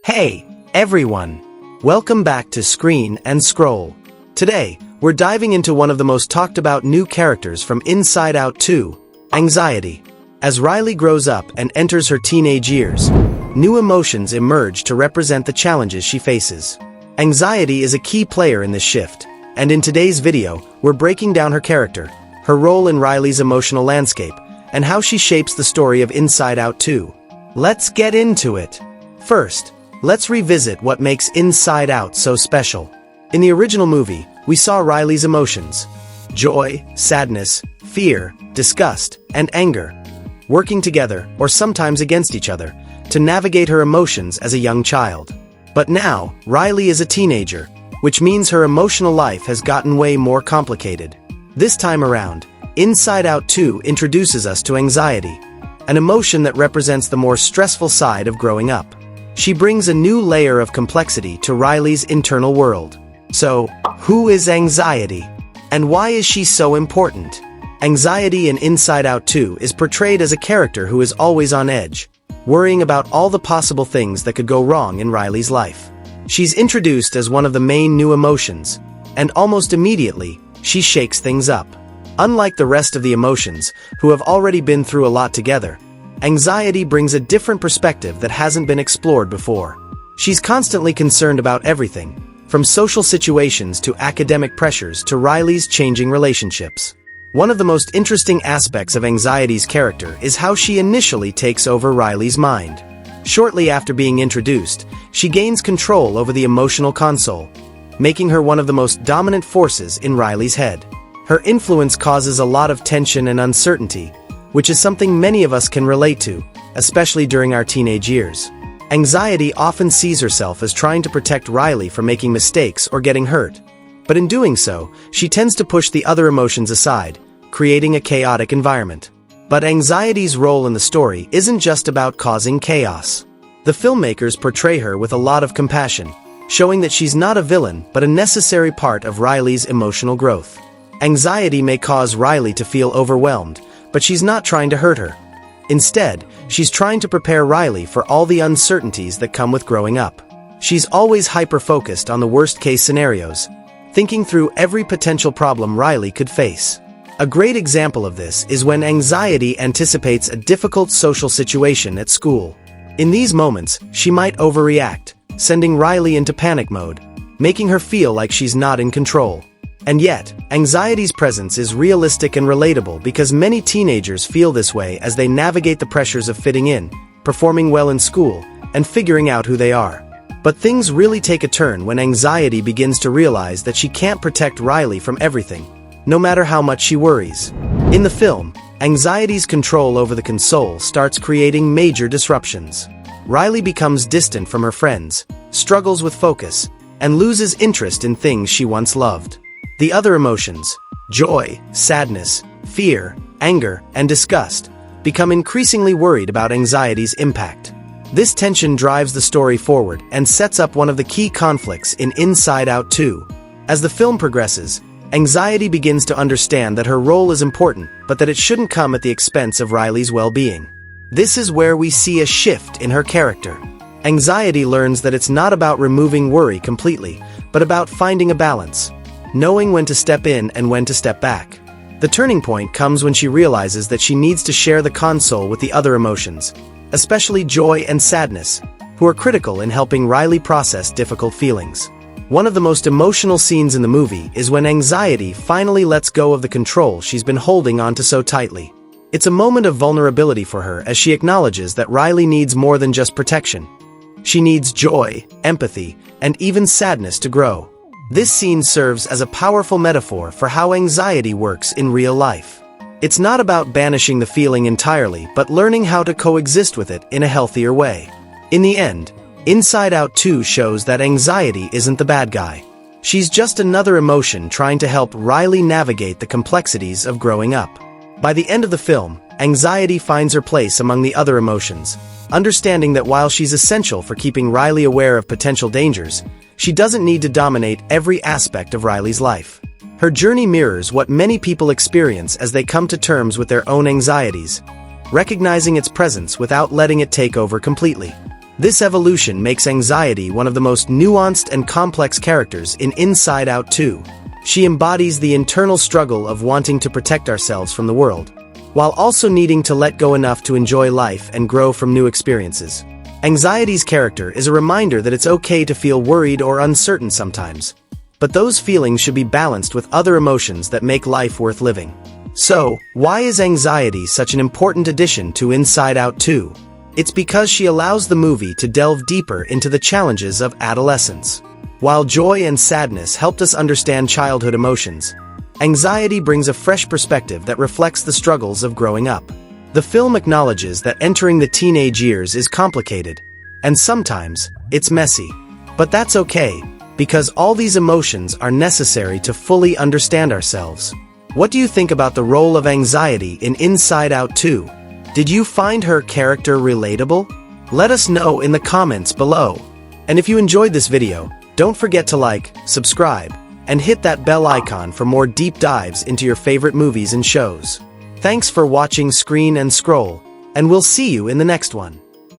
Hey, everyone! Welcome back to Screen and Scroll. Today, we're diving into one of the most talked about new characters from Inside Out 2, Anxiety. As Riley grows up and enters her teenage years, new emotions emerge to represent the challenges she faces. Anxiety is a key player in this shift, and in today's video, we're breaking down her character, her role in Riley's emotional landscape, and how she shapes the story of Inside Out 2. Let's get into it. First, let's revisit what makes Inside Out so special. In the original movie, we saw Riley's emotions: joy, sadness, fear, disgust, and anger, working together, or sometimes against each other, to navigate her emotions as a young child. But now, Riley is a teenager, which means her emotional life has gotten way more complicated. This time around, Inside Out 2 introduces us to anxiety, an emotion that represents the more stressful side of growing up. She brings a new layer of complexity to Riley's internal world. So, who is Anxiety? And why is she so important? Anxiety in Inside Out 2 is portrayed as a character who is always on edge, worrying about all the possible things that could go wrong in Riley's life. She's introduced as one of the main new emotions, and almost immediately, she shakes things up. Unlike the rest of the emotions, who have already been through a lot together, Anxiety brings a different perspective that hasn't been explored before. She's constantly concerned about everything, from social situations to academic pressures to Riley's changing relationships. One of the most interesting aspects of Anxiety's character is how she initially takes over Riley's mind. Shortly after being introduced, she gains control over the emotional console, making her one of the most dominant forces in Riley's head. Her influence causes a lot of tension and uncertainty, which is something many of us can relate to, especially during our teenage years. Anxiety often sees herself as trying to protect Riley from making mistakes or getting hurt. But in doing so, she tends to push the other emotions aside, creating a chaotic environment. But Anxiety's role in the story isn't just about causing chaos. The filmmakers portray her with a lot of compassion, showing that she's not a villain but a necessary part of Riley's emotional growth. Anxiety may cause Riley to feel overwhelmed, but she's not trying to hurt her. Instead, she's trying to prepare Riley for all the uncertainties that come with growing up. She's always hyper-focused on the worst-case scenarios, thinking through every potential problem Riley could face. A great example of this is when Anxiety anticipates a difficult social situation at school. In these moments, she might overreact, sending Riley into panic mode, making her feel like she's not in control. And yet, Anxiety's presence is realistic and relatable because many teenagers feel this way as they navigate the pressures of fitting in, performing well in school, and figuring out who they are. But things really take a turn when Anxiety begins to realize that she can't protect Riley from everything, no matter how much she worries. In the film, Anxiety's control over the console starts creating major disruptions. Riley becomes distant from her friends, struggles with focus, and loses interest in things she once loved. The other emotions, joy, sadness, fear, anger, and disgust, become increasingly worried about Anxiety's impact. This tension drives the story forward and sets up one of the key conflicts in Inside Out 2. As the film progresses, Anxiety begins to understand that her role is important, but that it shouldn't come at the expense of Riley's well-being. This is where we see a shift in her character. Anxiety learns that it's not about removing worry completely, but about finding a balance, knowing when to step in and when to step back. The turning point comes when she realizes that she needs to share the console with the other emotions, especially joy and sadness, who are critical in helping Riley process difficult feelings. One of the most emotional scenes in the movie is when Anxiety finally lets go of the control she's been holding onto so tightly. It's a moment of vulnerability for her as she acknowledges that Riley needs more than just protection. She needs joy, empathy, and even sadness to grow. This scene serves as a powerful metaphor for how anxiety works in real life. It's not about banishing the feeling entirely, but learning how to coexist with it in a healthier way. In the end, Inside Out 2 shows that anxiety isn't the bad guy. She's just another emotion trying to help Riley navigate the complexities of growing up. By the end of the film, Anxiety finds her place among the other emotions, understanding that while she's essential for keeping Riley aware of potential dangers, she doesn't need to dominate every aspect of Riley's life. Her journey mirrors what many people experience as they come to terms with their own anxieties, recognizing its presence without letting it take over completely. This evolution makes Anxiety one of the most nuanced and complex characters in Inside Out 2. She embodies the internal struggle of wanting to protect ourselves from the world, while also needing to let go enough to enjoy life and grow from new experiences. Anxiety's character is a reminder that it's okay to feel worried or uncertain sometimes, but those feelings should be balanced with other emotions that make life worth living. So, why is Anxiety such an important addition to Inside Out 2? It's because she allows the movie to delve deeper into the challenges of adolescence. While joy and sadness helped us understand childhood emotions, Anxiety brings a fresh perspective that reflects the struggles of growing up. The film acknowledges that entering the teenage years is complicated, and sometimes, it's messy. But that's okay, because all these emotions are necessary to fully understand ourselves. What do you think about the role of Anxiety in Inside Out 2? Did you find her character relatable? Let us know in the comments below. And if you enjoyed this video, don't forget to like, subscribe, and hit that bell icon for more deep dives into your favorite movies and shows. Thanks for watching Screen and Scroll, and we'll see you in the next one.